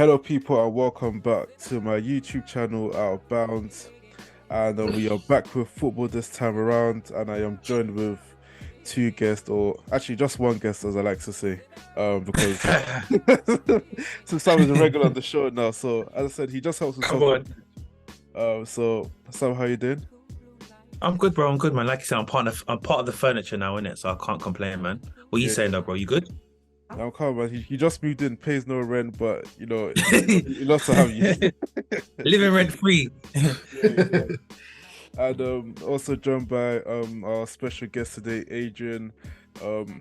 Hello, people, and welcome back to my YouTube channel, Out of Bounds. And we are back with football this time around, and I am joined with two guests, or actually just one guest, as I like to say, because since I was a regular on the show now, so as I said, he just helps with Come some. on. So Sam, how you doing? I'm good, bro. I'm good, man. Like you said, I'm part of the furniture now, innit? So I can't complain, man. What are you Yeah, saying though, bro? You good? I'm calm, man. He just moved in, pays no rent, but he loves to have you. Living rent free. Yeah. And also joined by our special guest today, Adrian.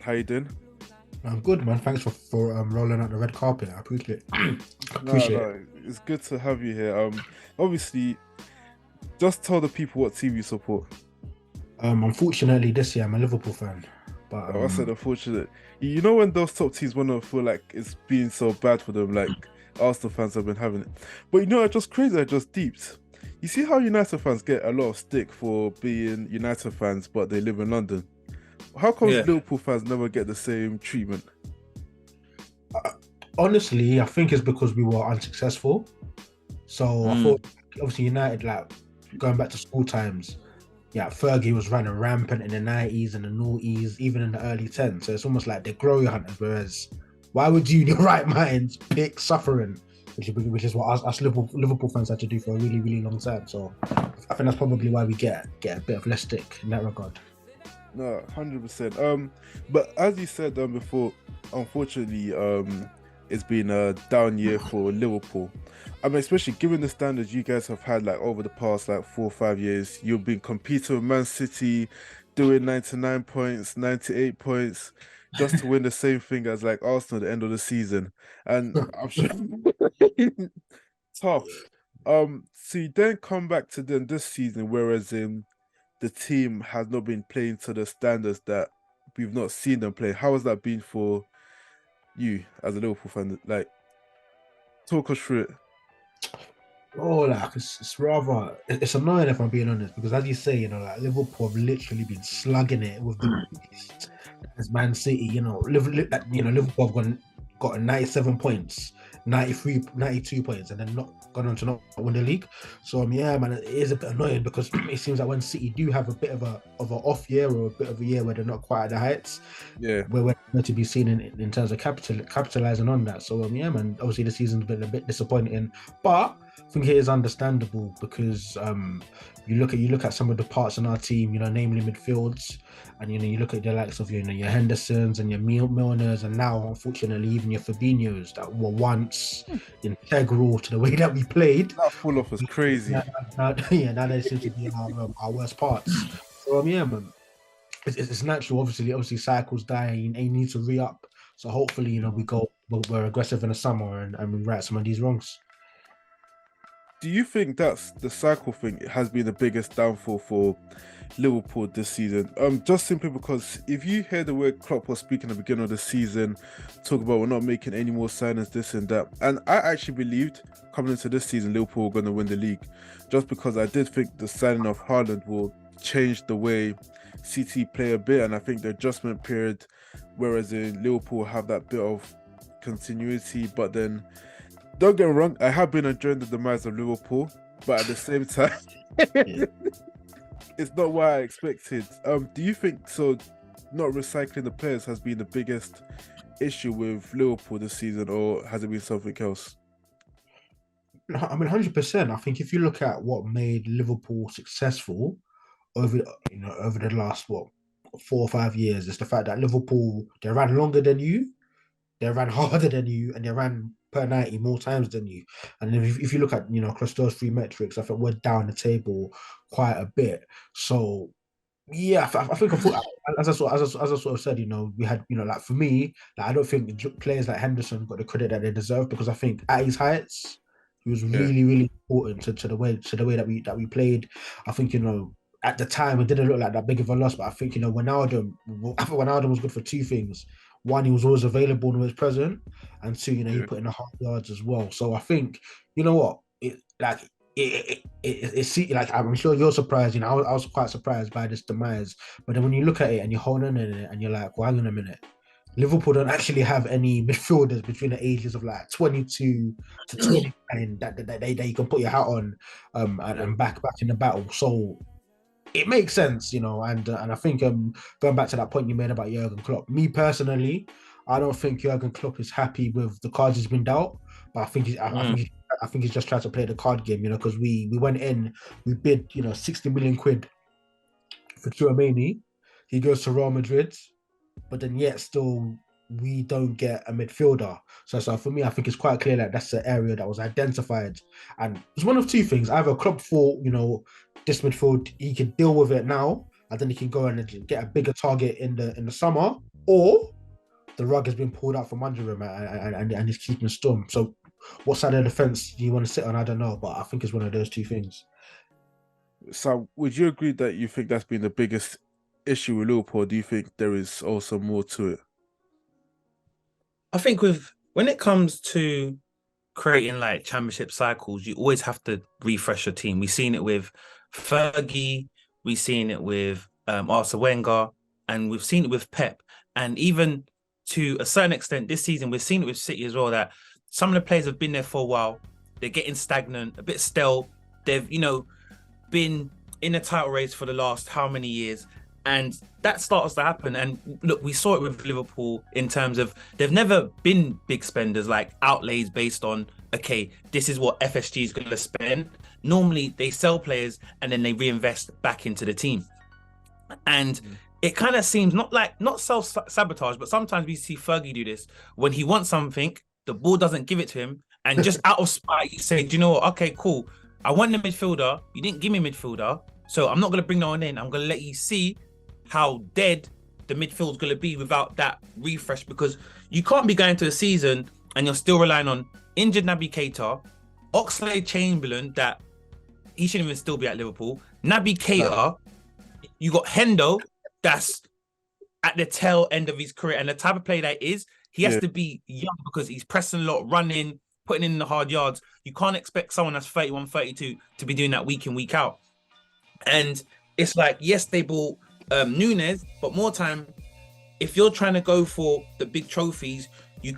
How you doing? I'm good, man. Thanks for rolling out the red carpet. I appreciate No, appreciate it. no, it's good to have you here. Obviously, just tell the people what team you support. Unfortunately, this year I'm a Liverpool fan, but I said unfortunate. You know when those top teams want to feel like it's being so bad for them, like Arsenal fans have been having it. But it's just crazy. I just deeped. You see how United fans get a lot of stick for being United fans, but they live in London. How come Yeah. Liverpool fans never get the same treatment? honestly, I think it's because we were unsuccessful. So I thought, obviously, United, like going back to school times, yeah, Fergie was running rampant in the 90s and the noughties, even in the early 10s. So it's almost like they're glory hunters. Whereas, why would you, in your right mind, pick suffering, which is what us Liverpool fans had to do for a really, really long time. So I think that's probably why we get a bit of less stick in that regard. No, 100%. But as you said before, unfortunately, it's been a down year for Liverpool. I mean, especially given the standards you guys have had like over the past like 4 or 5 years, you've been competing with Man City, doing 99 points, 98 points, just to win the same thing as like Arsenal at the end of the season. And I'm sure tough. So you then come back to them this season, whereas in the team has not been playing to the standards that we've not seen them play. How has that been for you as a Liverpool fan? Like, talk us through it. Oh, like it's rather it's annoying if I'm being honest, because as you say, like Liverpool have literally been slugging it with the beast as Man City. Liverpool have got 97 points, 93, 92 points, and then not gone on to not win the league. So yeah, man, it is a bit annoying because it seems like when City do have a bit of an off year or a bit of a year where they're not quite at the heights, Yeah. where we're meant to be seen in terms of capitalizing on that. So yeah, man, obviously the season's been a bit disappointing, but I think it is understandable because you look at some of the parts in our team, namely midfields, and you look at the likes of your Hendersons and your Milners, and now unfortunately even your Fabinhos that were once integral to the way that we played. That fall off was crazy. Now they seem to be our worst parts. So yeah, man, it's natural. Obviously, cycles die, and you need to re-up. So hopefully, we're aggressive in the summer and we right some of these wrongs. Do you think that's the cycle thing has been the biggest downfall for Liverpool this season? Just simply because if you hear the way Klopp was speaking at the beginning of the season, talk about we're not making any more signings, this and that, and I actually believed coming into this season Liverpool were going to win the league, just because I did think the signing of Haaland will change the way City play a bit, and I think the adjustment period, whereas in Liverpool have that bit of continuity, but then. Don't get me wrong, I have been enjoying the demise of Liverpool, but at the same time, it's not what I expected. Do you think so? Not recycling the players has been the biggest issue with Liverpool this season, or has it been something else? I mean, 100%. I think if you look at what made Liverpool successful over the last 4 or 5 years, it's the fact that Liverpool, they ran longer than you, they ran harder than you, and they ran per 90 more times than you. And if you look at across those three metrics, I think we're down the table quite a bit. So yeah, I think as I sort of said, we had like for me, like I don't think players like Henderson got the credit that they deserve, because I think at his heights he was Yeah. really, really important to the way that we played. I think at the time it didn't look like that big of a loss, but I think Wijnaldum was good for two things. One, he was always available and always present, and two, he Yeah. put in the hard yards as well. So I think what like I'm sure you're surprised. I was quite surprised by this demise. But then when you look at it and you hold on in it and you're like, well, hang on a minute, Liverpool don't actually have any midfielders between the ages of like 22 to 29 that you can put your hat on and back in the battle. So it makes sense, and I think going back to that point you made about Jurgen Klopp, me personally, I don't think Jurgen Klopp is happy with the cards he's been dealt, but I think he's just trying to play the card game, because we went in, we bid 60 million quid for Tchouaméni. He goes to Real Madrid, but then yet still we don't get a midfielder. So for me, I think it's quite clear that that's the area that was identified, and it's one of two things: either Klopp thought, this midfield he can deal with it now, and then he can go and get a bigger target in the summer, or the rug has been pulled out from under him and he's keeping storm. So what side of the fence do you want to sit on? I don't know, but I think it's one of those two things. So would you agree that you think that's been the biggest issue with Liverpool? Do you think there is also more to it? I think when it comes to creating like championship cycles, you always have to refresh your team. We've seen it with Fergie, we've seen it with Arsene Wenger, and we've seen it with Pep. And even to a certain extent this season, we've seen it with City as well, that some of the players have been there for a while. They're getting stagnant, a bit stale. They've, been in a title race for the last how many years? And that starts to happen. And look, we saw it with Liverpool in terms of they've never been big spenders, like outlays based on, okay, this is what FSG is going to spend. Normally they sell players and then they reinvest back into the team. And it kind of seems not self-sabotage, but sometimes we see Fergie do this. When he wants something, the ball doesn't give it to him. And just out of spite, you say, do you know what? Okay, cool. I want the midfielder. You didn't give me midfielder. So I'm not going to bring no one in. I'm going to let you see how dead the midfield's going to be without that refresh, because you can't be going to a season and you're still relying on injured Naby Keita, Oxlade-Chamberlain, that he shouldn't even still be at Liverpool, Naby Keita, you got Hendo, that's at the tail end of his career, and the type of player that is, he has to be young because he's pressing a lot, running, putting in the hard yards. You can't expect someone that's 31, 32 to be doing that week in, week out. And it's like, yes, they bought Nunes, but more time, if you're trying to go for the big trophies, you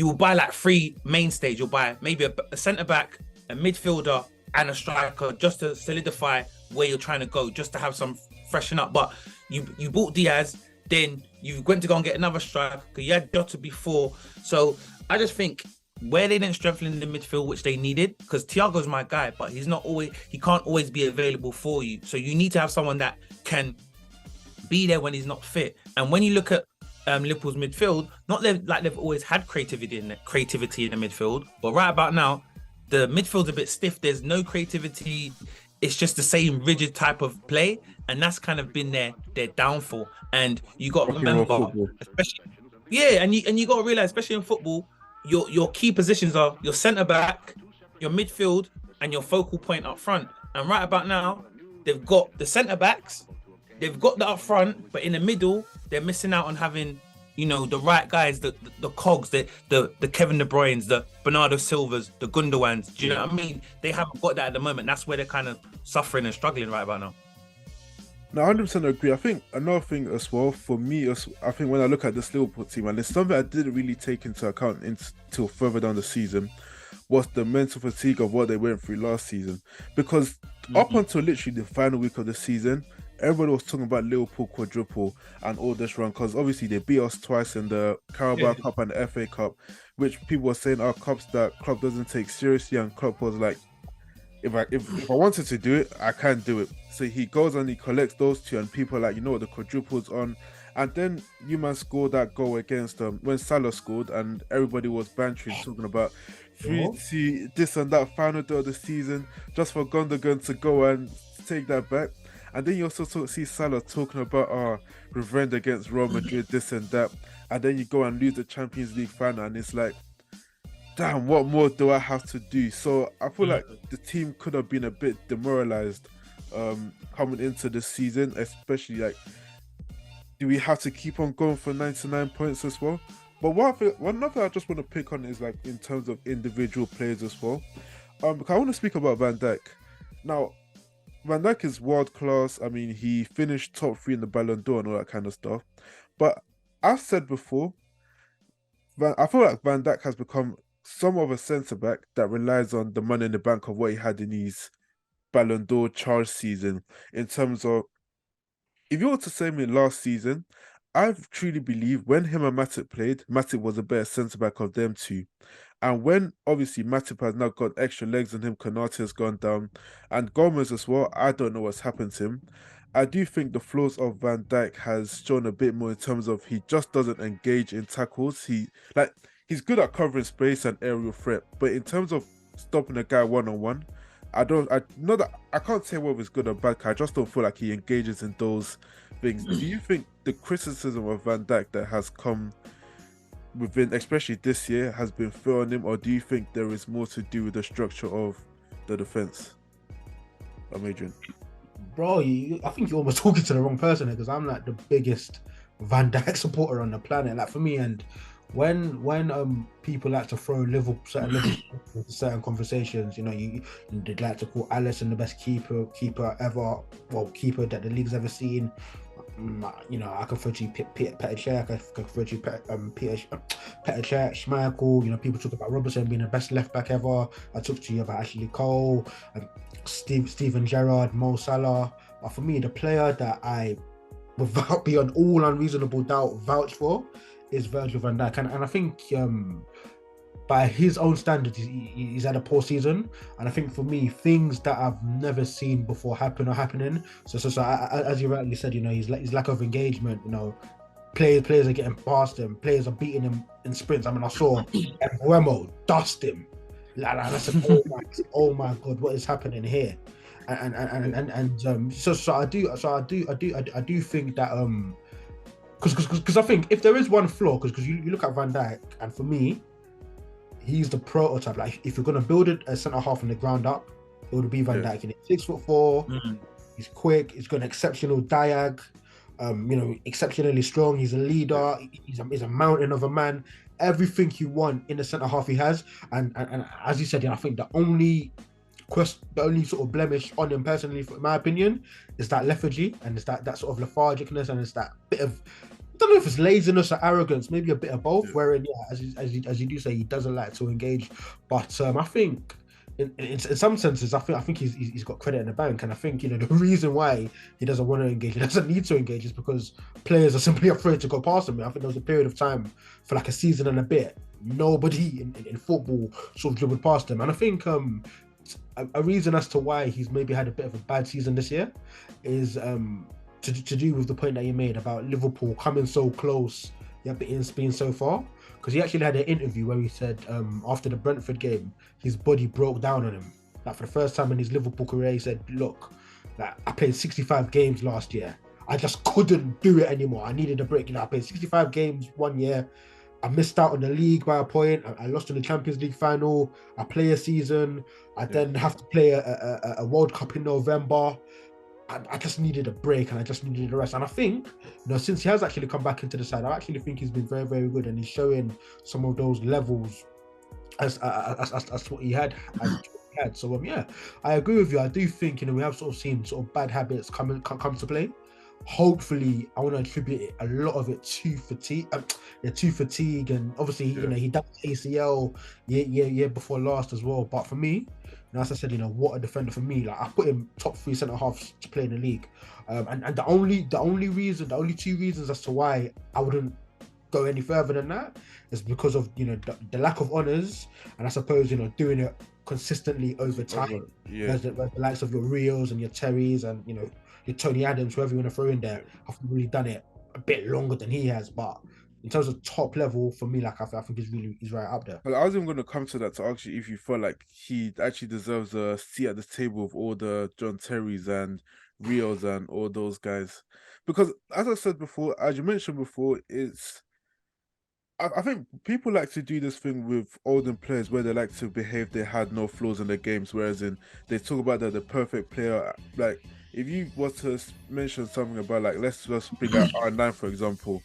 will buy like 3 mainstays. You'll buy maybe a centre-back, a midfielder, and a striker just to solidify where you're trying to go, just to have some freshen up. But you bought Diaz, then you went to go and get another striker. You had Jota before. So I just think where they didn't strengthen the midfield, which they needed, because Thiago's my guy, but he can't always be available for you. So you need to have someone that can be there when he's not fit. And when you look at Liverpool's midfield, not like they've always had creativity in the midfield, but right about now, the midfield's a bit stiff. There's no creativity. It's just the same rigid type of play, and that's kind of been their downfall. And you got to remember, especially, and you got to realize, especially in football, your key positions are your centre back, your midfield, and your focal point up front. And right about now, they've got the centre backs, they've got the up front, but in the middle, they're missing out on having, the right guys, the cogs, the Kevin De Bruynes, the Bernardo Silvas, the Gundowans. Do you know what I mean? They haven't got that at the moment. That's where they're kind of suffering and struggling right about now. No, 100% agree. I think another thing as well, for me, I think when I look at this Liverpool team, and it's something I didn't really take into account until further down the season, was the mental fatigue of what they went through last season. Because up until literally the final week of the season, everybody was talking about Liverpool quadruple and all this run, because obviously they beat us twice in the Carabao Cup and the FA Cup, which people were saying are cups that Klopp doesn't take seriously, and Klopp was like, if I wanted to do it, I can't do it. So he goes and he collects those two, and people are like, the quadruple's on. And then you man scored that goal against when Salah scored, and everybody was bantering, talking about 3-2, this and that final day of the season, just for Gundogan to go and take that back. And then you also see Salah talking about revenge against Real Madrid, this and that. And then you go and lose the Champions League final, and it's like, damn, what more do I have to do? So I feel like the team could have been a bit demoralized coming into the season, especially like, do we have to keep on going for 99 points as well? But one other I just want to pick on is like in terms of individual players as well. Because I want to speak about Van Dijk. Now, Van Dijk is world class. I mean, he finished top 3 in the Ballon d'Or and all that kind of stuff. But I've said before, I feel like Van Dijk has become some of a centre back that relies on the money in the bank of what he had in his Ballon d'Or charge season. In terms of, if you were to say me last season, I truly believe when him and Matip played, Matip was a better centre back of them two. And when obviously Matip has now got extra legs on him, Konate has gone down, and Gomez as well, I don't know what's happened to him. I do think the flaws of Van Dijk has shown a bit more in terms of he just doesn't engage in tackles. He's good at covering space and aerial threat, but in terms of stopping a guy one on one, I not that I can't say whether it's good or bad. I just don't feel like he engages in those things. Do you think the criticism of Van Dijk that has come within, especially this year, has been fair on him, or do you think there is more to do with the structure of the defense? Adrian. Bro, I think you're almost talking to the wrong person here, because I'm like the biggest Van Dijk supporter on the planet. Like for me, and when people like to throw certain Liverpool into certain conversations, they'd like to call Alisson the best keeper ever, well, keeper that the league's ever seen. I could throw to you Petr Cech, I could throw to you Petr Cech, Schmeichel. People talk about Robertson being the best left back ever. I talked to you about Ashley Cole, Steven Gerrard, Mo Salah. But for me, the player that I, without beyond all unreasonable doubt, vouch for is Virgil van Dijk, and I think by his own standards, he's had a poor season, and I think for me, things that I've never seen before are happening. So as you rightly said, his lack of engagement. Players are getting past him. Players are beating him in sprints. I mean, I saw Remo dust him. Like, I said, oh my god, what is happening here? So I do think that because I think if there is one flaw, because you look at Van Dijk, and for me, he's the prototype. Like, if you're gonna build a centre half from the ground up, it would be Van Dijk. And he's 6'4", he's quick, he's got an exceptional diag, exceptionally strong. He's a leader. He's a mountain of a man. Everything you want in the centre half, he has. And as you said, I think the only sort of blemish on him personally, in my opinion, is that lethargy, and it's that sort of lethargicness, and it's that bit of, I don't know if it's laziness or arrogance, maybe a bit of both. Wherein, as you do say, he doesn't like to engage. But I think in some senses, I think he's got credit in the bank, and I think the reason why he doesn't want to engage, he doesn't need to engage, is because players are simply afraid to go past him. I think there was a period of time for like a season and a bit, nobody in football sort of dribbled past him, and I think a reason as to why he's maybe had a bit of a bad season this year is to do with the point that you made about Liverpool coming so close, yet being so far. Because he actually had an interview where he said after the Brentford game, his body broke down on him. Like, for the first time in his Liverpool career, he said, look, like, I played 65 games last year. I just couldn't do it anymore. I needed a break. I played 65 games one year. I missed out on the league by a point. I lost in the Champions League final. I play a season. I then have to play a World Cup in November. I just needed a break, and I just needed a rest. And I think, since he has actually come back into the side, I actually think he's been very, very good, and he's showing some of those levels as what he had. So I agree with you. I do think we have sort of seen sort of bad habits come to play. Hopefully, I want to attribute a lot of it to fatigue. And obviously, he done ACL year before last as well. But for me, as I said, what a defender for me. Like, I put him top 3 centre halves to play in the league. And the only two reasons as to why I wouldn't go any further than that is because of the lack of honours, and I suppose doing it consistently over time. Whereas the likes of your Rios and your Terrys and your Tony Adams, whoever you want to throw in there, have really done it a bit longer than he has. But in terms of top level, for me, like, I think he's right up there. Well, I was even going to come to that to ask you if you felt like he actually deserves a seat at the table of all the John Terrys and Rios and all those guys, because as I said before, as you mentioned before, I think people like to do this thing with older players where they like to behave they had no flaws in their games, whereas they talk about the perfect player. Like, if you were to mention something about, like, let's just bring out R9, for example.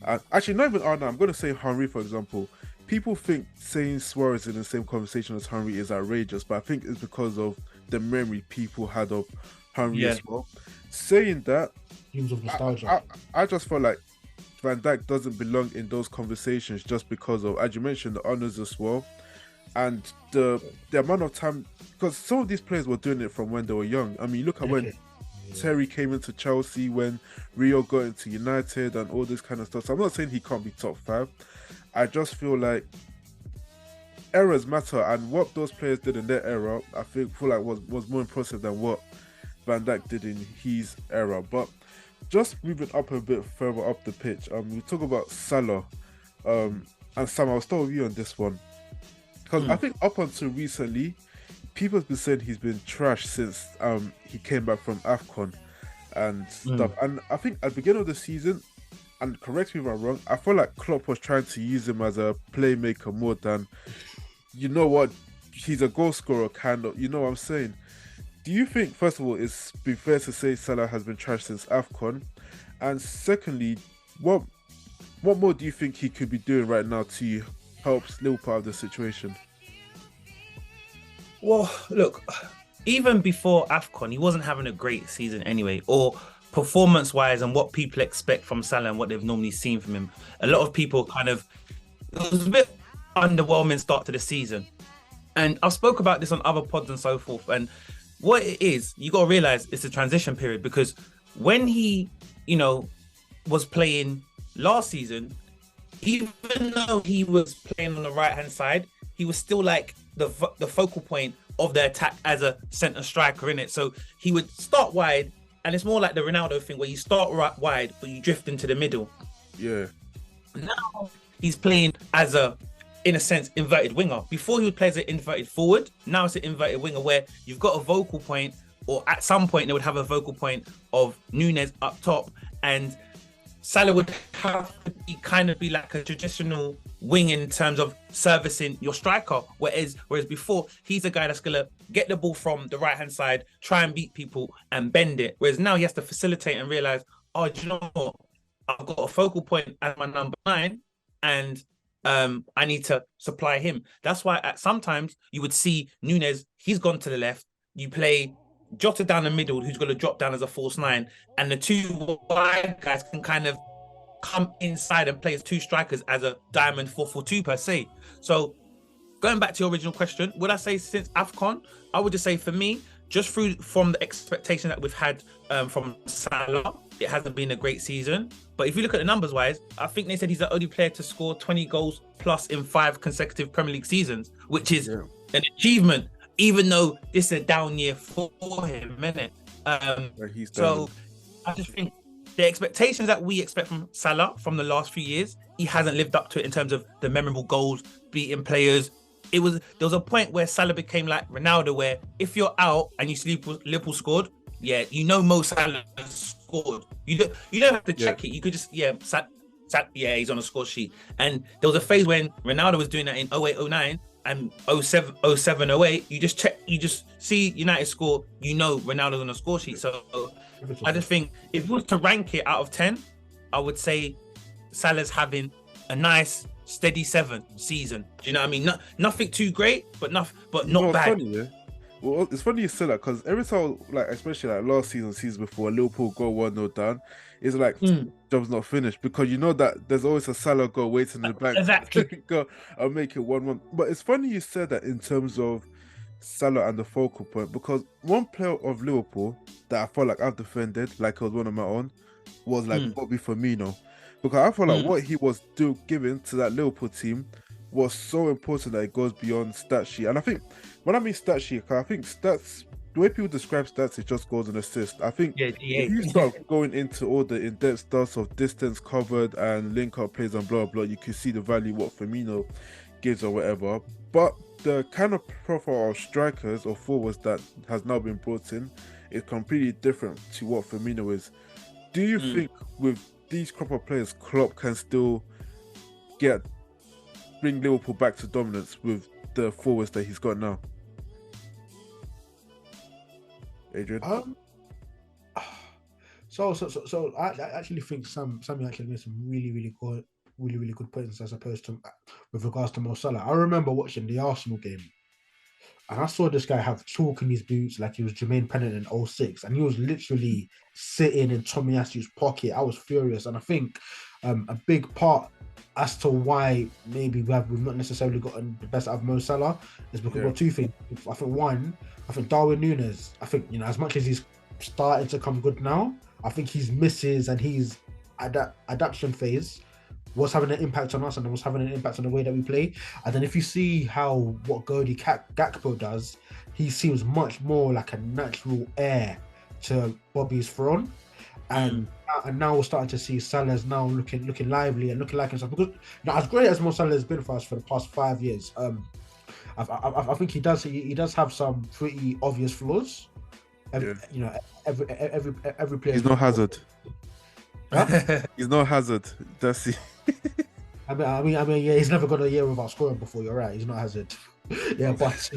Actually, not even R9, I'm going to say Henry, for example. People think saying Suarez in the same conversation as Henry is outrageous, but I think it's because of the memory people had of Henry as well. Saying that, Of nostalgia. I just felt like Van Dijk doesn't belong in those conversations just because of, as you mentioned, the honours as well, and the amount of time, because some of these players were doing it from when they were young. I mean, look at when Terry came into Chelsea, when Rio got into United, and all this kind of stuff. So I'm not saying he can't be top 5. I just feel like errors matter, and what those players did in their era, I feel like was more impressive than what Van Dijk did in his era. But just moving up a bit further up the pitch, we talk about Salah, and Sam, I'll start with you on this one, because I think up until recently, people have been saying he's been trash since he came back from AFCON and stuff. And I think at the beginning of the season, and correct me if I'm wrong, I feel like Klopp was trying to use him as a playmaker more than, you know what, he's a goal scorer kind of, you know what I'm saying? Do you think, first of all, it's been fair to say Salah has been trash since AFCON? And secondly, what more do you think he could be doing right now to help Liverpool out of the situation? Well, look, even before AFCON, he wasn't having a great season anyway, or performance-wise and what people expect from Salah and what they've normally seen from him. A lot of people it was a bit underwhelming start to the season. And I've spoke about this on other pods and so forth, and what it is, you got to realize it's a transition period, because when he, was playing last season, even though he was playing on the right-hand side, he was still like the focal point of the attack as a centre striker, in it. So he would start wide, and it's more like the Ronaldo thing where you start right wide, but you drift into the middle. Yeah. Now he's playing as in a sense, inverted winger. Before he would play as an inverted forward, now it's an inverted winger where you've got a vocal point, or at some point they would have a vocal point of Núñez up top, and Salah would have to be like a traditional wing in terms of servicing your striker. Whereas before, he's a guy that's gonna get the ball from the right hand side, try and beat people and bend it. Whereas now he has to facilitate and realize, oh, do you know what? I've got a focal point as my number 9, and I need to supply him. That's why sometimes you would see Núñez, he's gone to the left. You play Jota down the middle, who's going to drop down as a false 9, and the 2 wide guys can kind of come inside and play as 2 strikers as a diamond 4-4-2 per se. So going back to your original question, would I say since AFCON? I would just say for me, just from the expectation that we've had from Salah, it hasn't been a great season. But if you look at the numbers wise, I think they said he's the only player to score 20 goals plus in 5 consecutive Premier League seasons, which is an achievement, even though this is a down year for him, isn't it? So I just think the expectations that we expect from Salah from the last few years, he hasn't lived up to it in terms of the memorable goals, beating players. There was a point where Salah became like Ronaldo, where if you're out and you see Liverpool scored, Mo Salah scored. You don't have to check it. You could just he's on a score sheet. And there was a phase when Ronaldo was doing that in 08-09 and 07-08. You just check, you just see United score, Ronaldo's on a score sheet. So I just think if we was to rank it out of 10, I would say Salah's having a nice steady 7 season. Do you know what I mean? Nothing too great, but not bad. Funny, yeah? Well, it's funny you say that, because every time, like especially like last season before, Liverpool go 1-0 down, it's like job's not finished, because you know that there's always a Salah goal waiting in the back. Exactly. Go and make it 1-1. But it's funny you said that in terms of Salah and the focal point, because one player of Liverpool that I felt like I've defended like I was one of my own was like Bobby Firmino, because I felt like what he was giving to that Liverpool team was so important that it goes beyond stat sheet. And I think when I mean stat sheet, I think stats, the way people describe stats, it just goes and assists. I think if you start going into all the in-depth stats of distance covered and link-up plays and blah blah, you can see the value what Firmino gives or whatever. But the kind of profile of strikers or forwards that has now been brought in is completely different to what Firmino is. Do you think with these crop of players, Klopp can still bring Liverpool back to dominance with the forwards that he's got now? Adrian? So I actually think Sammy actually made some really good points as opposed to with regards to Mo Salah. I remember watching the Arsenal game, and I saw this guy have chalk in his boots like he was Jermaine Pennant in 06, and he was literally sitting in Tomiyasu pocket. I was furious, and I think A big part as to why maybe we've not necessarily gotten the best out of Mo Salah is because of two things. I think one, I think Darwin Núñez, I think, as much as he's starting to come good now, I think his misses and his adaptation phase was having an impact on us and was having an impact on the way that we play. And then if you see what Cody Gakpo does, he seems much more like a natural heir to Bobby's throne. And now we're starting to see Salah's now looking lively and looking like himself. Because as great as Mo Salah has been for us for the past 5 years, I think he does have some pretty obvious flaws. Every player. He's no Hazard. Huh? He's no Hazard. That's it. I mean, yeah, he's never got a year without scoring before. You're right. He's not Hazard. Yeah, but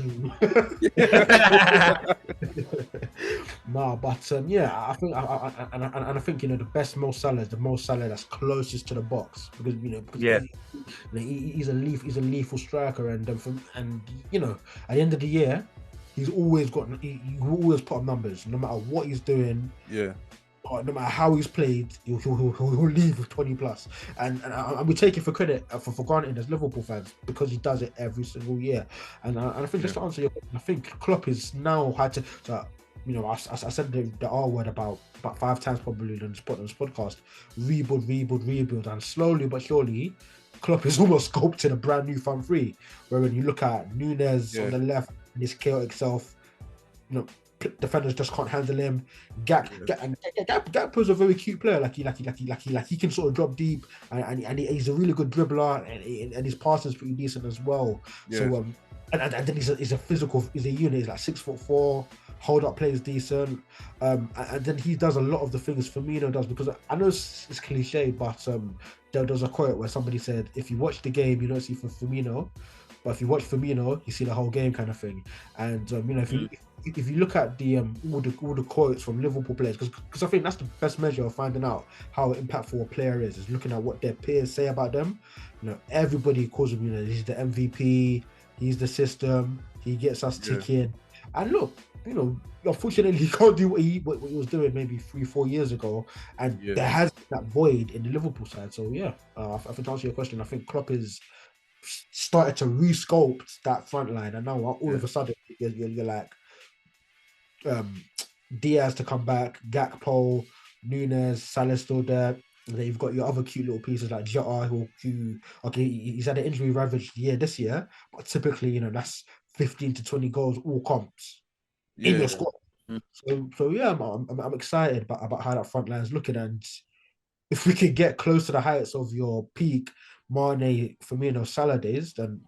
no, but yeah, I think, I think the best Mo Salah is the Mo Salah that's closest to the box because he's a lethal striker, and at the end of the year, he's always he always put up numbers no matter what he's doing. Yeah. Or no matter how he's played, he'll leave with 20 plus, and we take it for credit for granted as Liverpool fans because he does it every single year. And I think just to answer your question, I think Klopp is now had to. I said the R word about 5 times probably on this podcast. Rebuild, and slowly but surely, Klopp is almost sculpted a brand new front three. Where when you look at Núñez on the left and his chaotic self, defenders just can't handle him. Gakpo's a very cute player. Like he can sort of drop deep, and he's a really good dribbler, and his passing is pretty decent as well. Yeah. So and then he's a physical. He's a unit. He's like 6'4". Hold up play is decent. And then he does a lot of the things Firmino does, because I know it's cliche, but there was a quote where somebody said, if you watch the game, you don't see Firmino, but if you watch Firmino, you see the whole game, kind of thing. And if you look at the all the quotes from Liverpool players, because I think that's the best measure of finding out how impactful a player is looking at what their peers say about them. Everybody calls him, he's the MVP, he's the system, he gets us ticking. And look, unfortunately, he can't do what he was doing maybe 3-4 years ago, and there has that void in the Liverpool side. So I think to answer your question, I think Klopp is started to resculpt that front line, and now all of a sudden you're like Diaz to come back, Gakpo, Núñez, Salah still there. And then you've got your other cute little pieces like Jota, who he's had an injury ravaged year this year, but typically that's 15 to 20 goals all comps in your squad. So yeah, I'm excited about how that front line is looking, and if we can get close to the heights of your peak Mane, Firmino, Salah days, then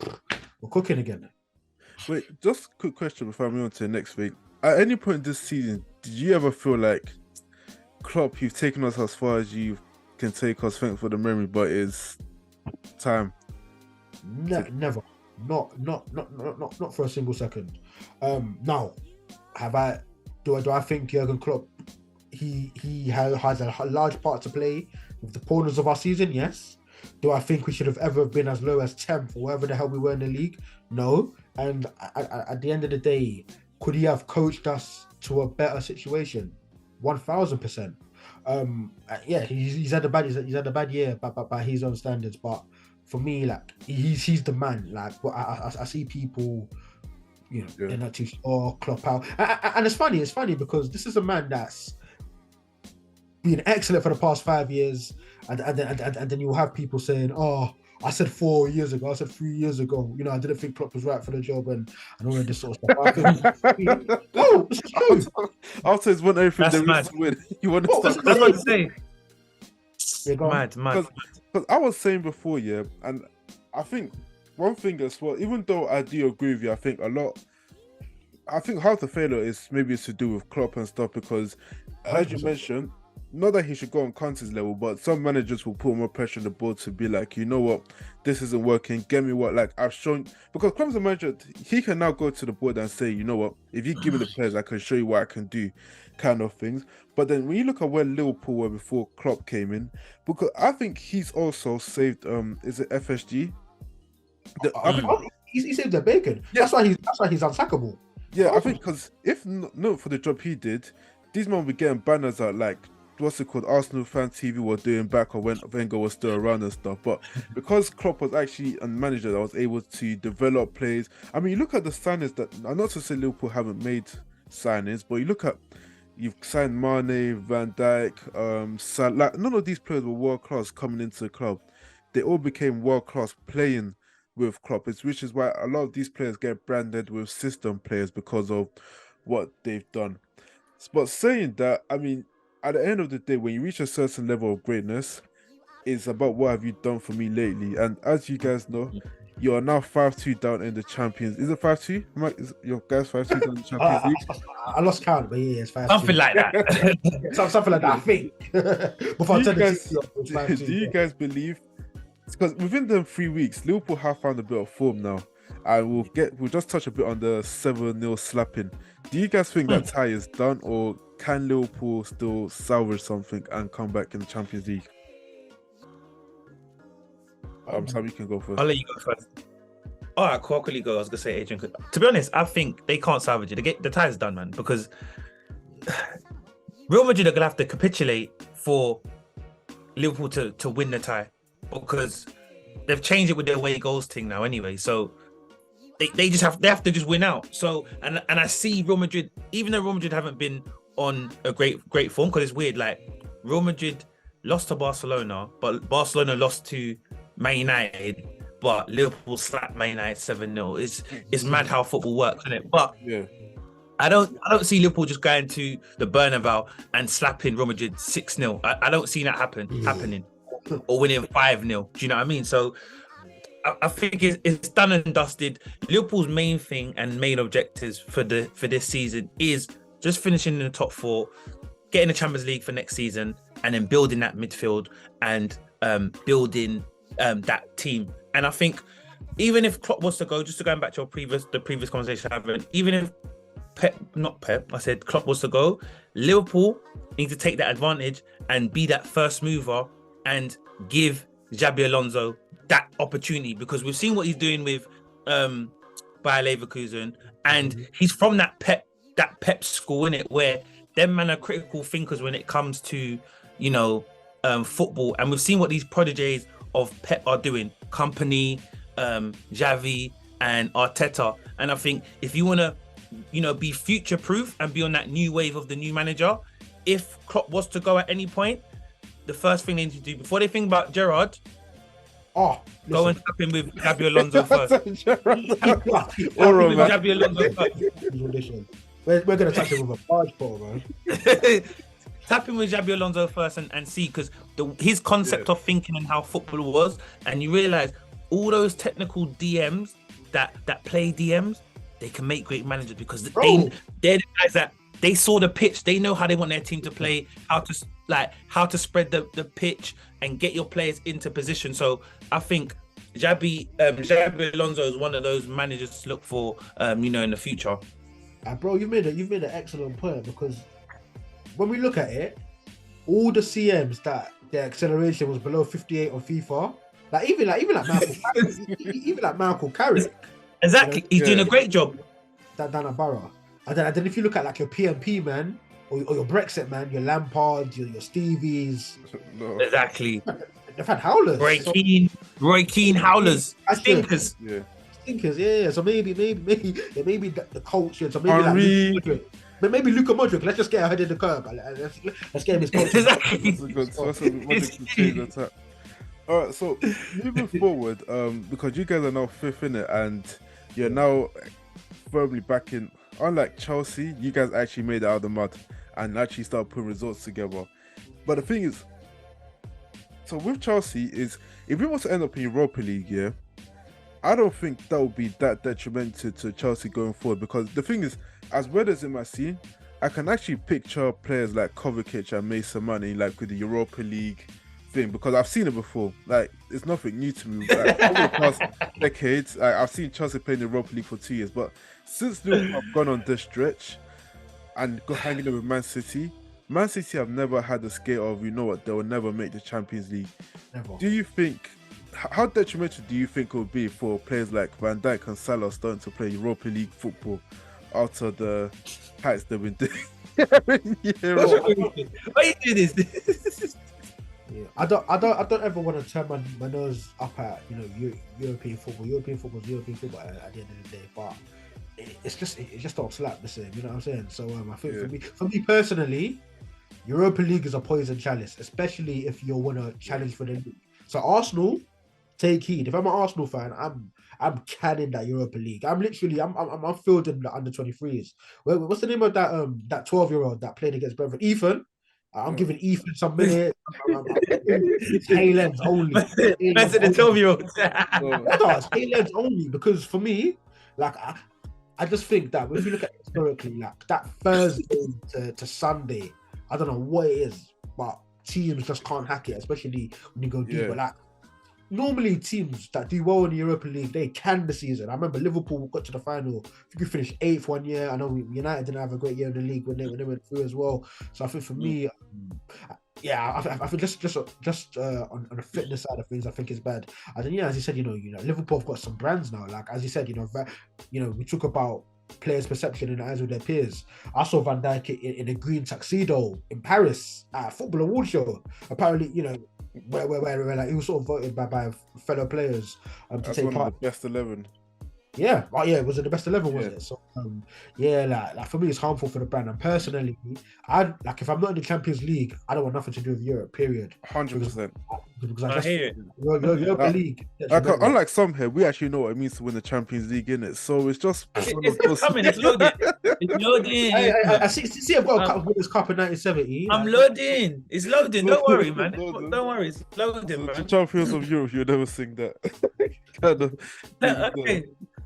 we're cooking again. Wait, just a quick question before I move on to the next week. At any point this season, did you ever feel like, Klopp, you've taken us as far as you can take us, thanks for the memory, but it's time? Never. Not for a single second. Now, do I think Jurgen Klopp, he has a large part to play with the corners of our season? Yes. Do I think we should have ever been as low as 10th or wherever the hell we were in the league? No. And at the end of the day, could he have coached us to a better situation? 1000%. He's had a bad year by his own standards, but for me, like he's the man. Like I see people, they're not too sure, Klopp out, and it's funny because this is a man that's been excellent for the past 5 years, and then you'll have people saying, "Oh, I said 4 years ago, I said 3 years ago, I didn't think Klopp was right for the job," and all of this sort of stuff. No, this is true. After he's won everything, there is to win. You want to start? That's what I'm saying. Mad. Because I was saying before, and I think one thing as well, even though I do agree with you, I think half the failure is maybe it's to do with Klopp and stuff, because as you mentioned, not that he should go on Conte's level, but some managers will put more pressure on the board to be like, you know what, this isn't working, get me what, like I've shown, because Klopp's a manager, he can now go to the board and say, you know what, if you give me the players, I can show you what I can do, kind of things. But then when you look at where Liverpool were before Klopp came in, because I think he's also saved, is it FSG? He saved their bacon. Yeah. That's why he's unsackable. Yeah, I think because if not for the job he did, these men would be getting banners out like what's it called, Arsenal fan TV were doing back or when Wenger was still around and stuff. But because Klopp was actually a manager that was able to develop players. I mean, you look at the signings that, I'm not to say Liverpool haven't made signings, but you look at, you've signed Mane, Van Dijk, Salah. None of these players were world class coming into the club. They all became world class playing with Klopp, which is why a lot of these players get branded with system players because of what they've done. But saying that, I mean, at the end of the day, when you reach a certain level of greatness, it's about what have you done for me lately. And as you guys know, you are now 5-2 down in the Champions. Is it 5-2? Is your guys 5-2 down in the Champions League? I lost count, but yeah, it's 5-2. Something like that. Something like that, I think. Before do you guys believe? Because within them 3 weeks, Liverpool have found a bit of form now. And we'll just touch a bit on the 7-0 slapping. Do you guys think that tie is done, or can Liverpool still salvage something and come back in the Champions League? Sam, you can go first. I'll let you go first. All right, cool. I'll quickly go. I was gonna say Adrian. To be honest, I think they can't salvage it. The tie is done, man, because Real Madrid are gonna have to capitulate for Liverpool to win the tie, because they've changed it with their away goals thing now anyway. So they have to just win out. So and I see Real Madrid, even though Real Madrid haven't been on a great form, because it's weird. Like Real Madrid lost to Barcelona, but Barcelona lost to Man United, but Liverpool slapped Man United 7-0. It's mad how football works, isn't it? But yeah, I don't see Liverpool just going to the Bernabeu and slapping Real Madrid 6-0. I don't see that happening, or winning 5-0. Do you know what I mean? So I think it's done and dusted. Liverpool's main thing and main objectives for this season is just finishing in the top 4, getting the Champions League for next season, and then building that midfield and building that team. And I think even if Klopp was to go, just to going back to the previous conversation I had, even if Klopp was to go, Liverpool need to take that advantage and be that first mover and give Xabi Alonso that opportunity, because we've seen what he's doing with Bayer Leverkusen, and he's from that Pep school, innit, where them man are critical thinkers when it comes to, you know, football. And we've seen what these prodigies of Pep are doing, Company, Xavi and Arteta. And I think if you want to, you know, be future proof and be on that new wave of the new manager, if Klopp was to go at any point, the first thing they need to do before they think about Gerrard, go and tap in with Xabi Alonso first. Xabi Alonso first. We're going to tap him with a barge pole, man. Tap in with Xabi Alonso first and see, because his concept of thinking and how football was, and you realise all those technical DMs that play DMs, they can make great managers, because they're the guys that they saw the pitch, they know how they want their team to play, how to spread the pitch and get your players into position. So I think Xabi Alonso is one of those managers to look for, you know, in the future. Bro, you've made an excellent point, because when we look at it, all the CMs that their acceleration was below 58 on FIFA, even like Michael Carrick. Exactly, he's doing a great job. That Dana Barra. And then if you look at like your PMP man, or your Brexit man, your Lampard, your Stevies. No. Exactly. They've had howlers. Roy Keane howlers. Stinkers. Yeah. Stinkers, yeah. So maybe the culture. So maybe maybe Luka Modric. Let's just get ahead of the curve. Let's get him his culture. Exactly. All right, so moving forward, because you guys are now 5th in it, and you're now firmly back in. Unlike Chelsea, you guys actually made it out of the mud and actually started putting results together. But the thing is, so with Chelsea is, if we want to end up in Europa League, yeah, I don't think that would be that detrimental to Chelsea going forward, because the thing is, as well as it might seem, I can actually picture players like Kovacic and Mason Mount, like with the Europa League thing, because I've seen it before. Like, it's nothing new to me. Like, over the past decades, I've seen Chelsea playing the Europa League for 2 years, but since Liverpool have gone on this stretch and go hanging with Man City have never had a scale of, you know what, they will never make the Champions League. Never. Do you think, how detrimental do you think it would be for players like Van Dijk and Salah starting to play Europa League football after the heights they've been doing? Yeah, What's right. wrong with you? Why you do this? Yeah. I don't ever want to turn my nose up at European football. European football is European football at the end of the day, but it just don't slap the same. You know what I'm saying? So I think for me personally, Europa League is a poison chalice, especially if you want to challenge for the league. So Arsenal, take heed. If I'm an Arsenal fan, I'm canning that Europa League. I'm fielding the under 23s. What's the name of that 12-year-old that played against Brentford? Ethan. I'm giving Ethan some minutes. It's tail ends only. That's the 12-year-old. No, it's tail ends only because for me, like I just think that if you look at it historically, like that Thursday to Sunday, I don't know what it is, but teams just can't hack it, especially when you go deeper. Like normally teams that do well in the Europa League, they can the season. I remember Liverpool got to the final. I think we finished 8th one year. I know United didn't have a great year in the league when they went through as well. So I think for me, I think just on the fitness side of things, I think it's bad. And then as you said, Liverpool have got some brands now. Like as you said, we talk about players' perception in the eyes of their peers. I saw Van Dijk in a green tuxedo in Paris at a football award show. Apparently, where like he was sort of voted by fellow players to That's take one part. of the best 11. Yeah, was it the best 11? Was it? So like for me, it's harmful for the brand. And personally, if I'm not in the Champions League, I don't want nothing to do with Europe. Period. 100%. Because I hear it. Europa League. Unlike some here, we actually know what it means to win the Champions League, innit? So it's just It's coming. It's loaded. It's loading. I see. I've got a Winners' Cup in 1970. I'm loading. It's loading. Don't worry, man. Don't worry. It's loading, The man. Champions of Europe, you'll never sing that. Kind of.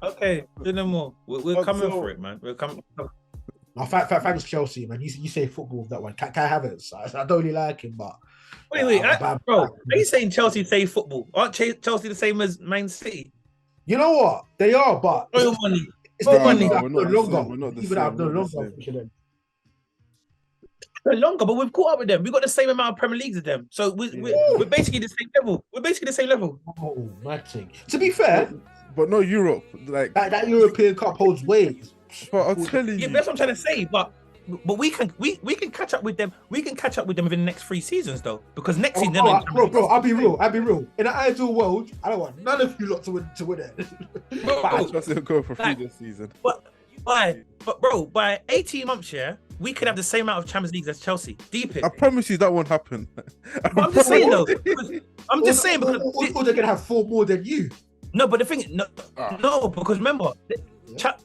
Okay. Do no more. We're coming for it, man. We're coming. Thanks, Chelsea, man. You say football with that one. Kai Havertz. I don't really like him, but Wait, bro. Are you saying Chelsea say football? Aren't Chelsea the same as Man City? You know what? They are, but Oil money. it's Oil the money. money. We're not the Even I've same. no longer. They're longer, but we've caught up with them. We've got the same amount of Premier Leagues as them. So we're basically the same level. We're basically the same level. Oh, matching. To be fair, But no Europe. Like that European Cup holds weight. but I'm telling Yeah, you. that's what I'm trying to say. But we can catch up with them. We can catch up with them within the next 3 seasons, though, because next season. Bro, I'll be real. In an ideal world, I don't want none of you lot to win it. I trust they'll go for 3 this season. But by 18 months, we could have the same amount of Champions Leagues as Chelsea. Deep it. I promise you that won't happen. But I'm just saying though. I'm just saying because or they're gonna have 4 more than you. no, but the thing no, because remember,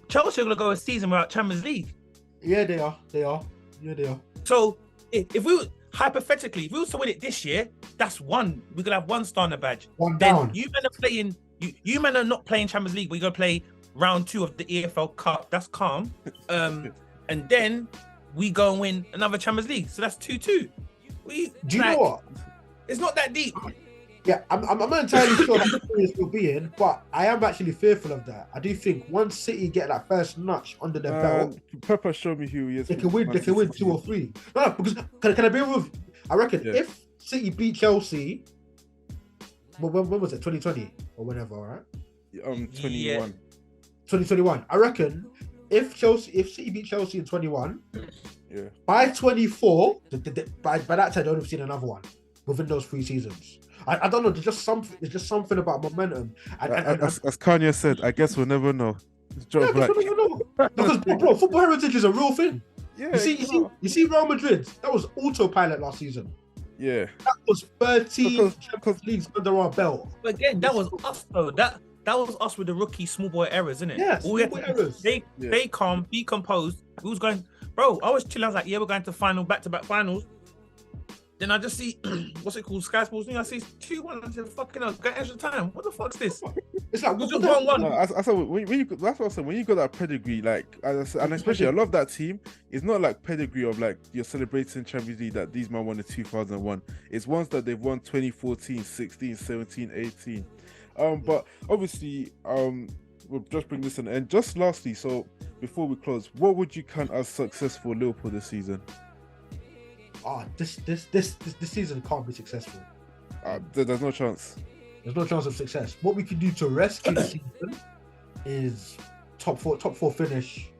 Chelsea are gonna go a season without Champions League. Yeah, they are. Yeah, they are. So if we hypothetically, if we were to win it this year, that's one. We're gonna have 1 star on the badge. One Then down. you men are playing. You men are not playing Champions League. We're gonna play round 2 of the EFL Cup. That's calm. And then we go and win another Champions League. So that's 2-2. Do you know what? It's not that deep. Yeah, I'm not entirely sure that the will be in, but I am actually fearful of that. I do think once City get that first notch under their belt, Pepper showed me who he is. they can win 2 or 3. No, because can I be real? I reckon if City beat Chelsea, when was it? 2020 or whenever, right? 21. 2021. I reckon if City beat Chelsea in 21, by 24, by that time, I would have seen another one within those 3 seasons. I don't know. There's just something about momentum. As Kanye said, I guess we'll never know. Yeah, because bro, football heritage is a real thing. Yeah, you see Real Madrid. That was autopilot last season. Yeah, that was 13 Champions Leagues under our belt. But again, that was us though. That was us with the rookie small boy errors, isn't it? Yeah, errors. They calm, be composed. We was going, bro. I was chilling. I was like, yeah, we're going to back-to-back finals. Then I just see, what's it called, Sky Sports News. I see 2-1. I said, fucking hell, got extra time. What the fuck's this? It's like, just 1-1. No, I said, that's what I said. When you got that pedigree, like, and especially, I love that team. It's not like pedigree of like you're celebrating Champions League that these men won in 2001. It's ones that they've won 2014, 16, 17, 18. But obviously, we'll just bring this in. And just lastly, so before we close, what would you count as successful Liverpool this season? This season can't be successful. There's no chance. There's no chance of success. What we can do to rescue the season is top four finish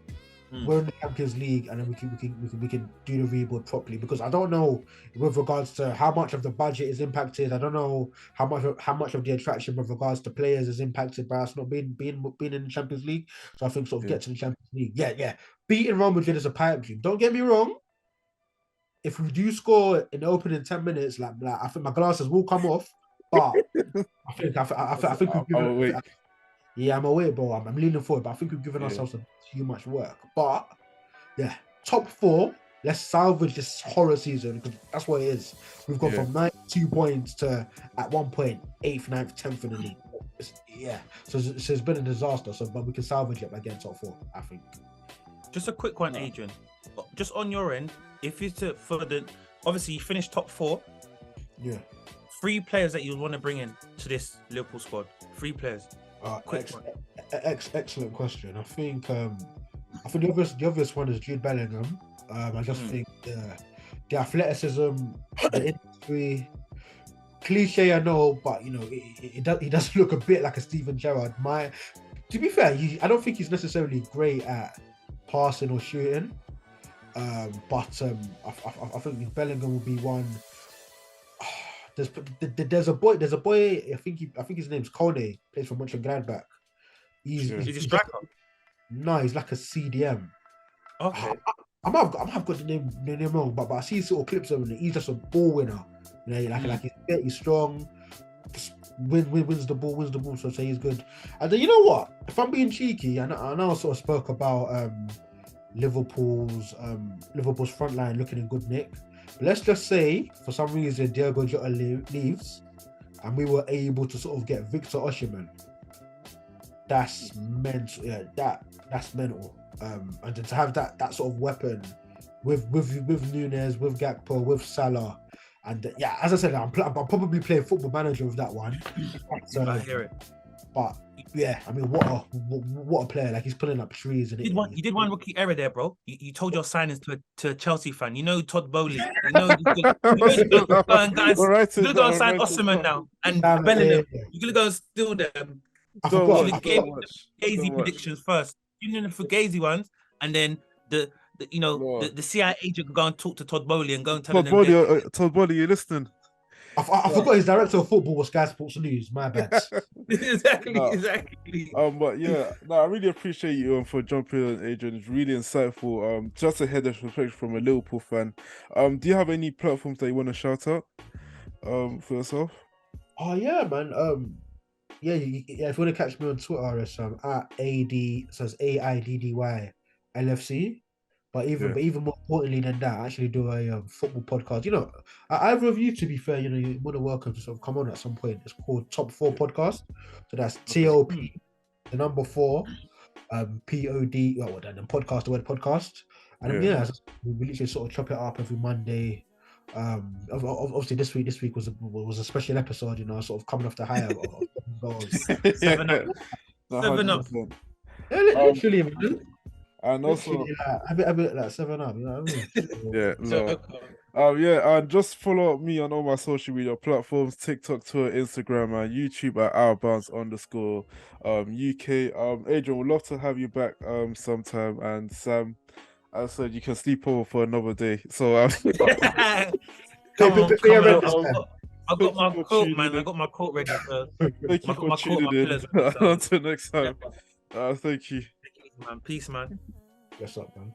we're in the Champions League, and then we can do the rebuild properly. Because I don't know with regards to how much of the budget is impacted. I don't know how much of the attraction with regards to players is impacted by us not being in the Champions League. So I think sort of get to the Champions League. Yeah. Beating Real Madrid is a pipe dream. Don't get me wrong. If we do score in the opening 10 minutes, like I think my glasses will come off. But I think we've given. Yeah, I'm aware, bro. I'm leaning forward, but I think we've given ourselves too much work. But yeah, top 4. Let's salvage this horror season, because that's what it is. We've gone from 92 points to at one point 8th, 9th, 10th in the league. So it's been a disaster. But we can salvage it by getting top 4, I think. Just a quick one, Adrian. Just on your end, if it's obviously you finished top 4. Yeah. 3 players that you want to bring in to this Liverpool squad. 3 players. Excellent question. I think the obvious one is Jude Bellingham. I just think the athleticism, the industry, cliche I know, but he does look a bit like a Steven Gerrard. To be fair, I don't think he's necessarily great at passing or shooting, but I think Bellingham will be one. There's a boy. I think his name's Kone. Plays for Mönchengladbach. He's a striker. No, he's like a CDM. Okay. I might have got the name wrong, but I see sort of clips of him. He's just a ball winner. Like he's strong. Just wins the ball. So say he's good. And then you know what? If I'm being cheeky, I know I sort of spoke about Liverpool's front line looking in good nick. But let's just say for some reason Diogo Jota leaves, and we were able to sort of get Victor Osimhen. That's mental. Yeah, that's mental. And to have that sort of weapon with Nunes, with Gakpo, with Salah, and as I said, I'm probably playing Football Manager with that one. I hear it. But yeah, I mean, what a player! Like he's pulling up trees. And you did one rookie error there, bro. You told your signings to a Chelsea fan. You know Todd Bowley. You know guys. You're gonna go and sign Osimhen now and Bellingham. You're gonna go and steal them. I forgot. You gave the Fugazi predictions first. You know the Fugazi ones, and then the CIA agent go and talk to Todd Bowley and go and tell him. Todd Bowley, you listening? I forgot his director of football was Sky Sports News. My bad. Exactly. But yeah, I really appreciate you for jumping in, Adrian. It's really insightful. Just a head of perspective from a Liverpool fan. Do you have any platforms that you want to shout out for yourself? Oh yeah, man. Yeah. If you want to catch me on Twitter, it's at AD. So it's AIDDY LFC. But even more importantly than that, I actually do a football podcast. Either of you, to be fair, you're more than welcome to sort of come on at some point. It's called Top 4 Podcast. So that's TOP, the number 4, POD. Well, then podcast, the word podcast. And we literally sort of chop it up every Monday. Obviously this week was a special episode. Sort of coming off the high of goals. 7 up. Yeah, literally, man. And also, a bit like 7 up, you know what I mean? And just follow me on all my social media platforms: TikTok, Twitter, Instagram, and YouTube at outbounds_UK. Adrian, would love to have you back sometime. And Sam, as I said, you can sleep over for another day. So I got my coat, man. I got my coat ready. Thank you for tuning in. Until next time. Thank you. Man, peace, man. What's up, man?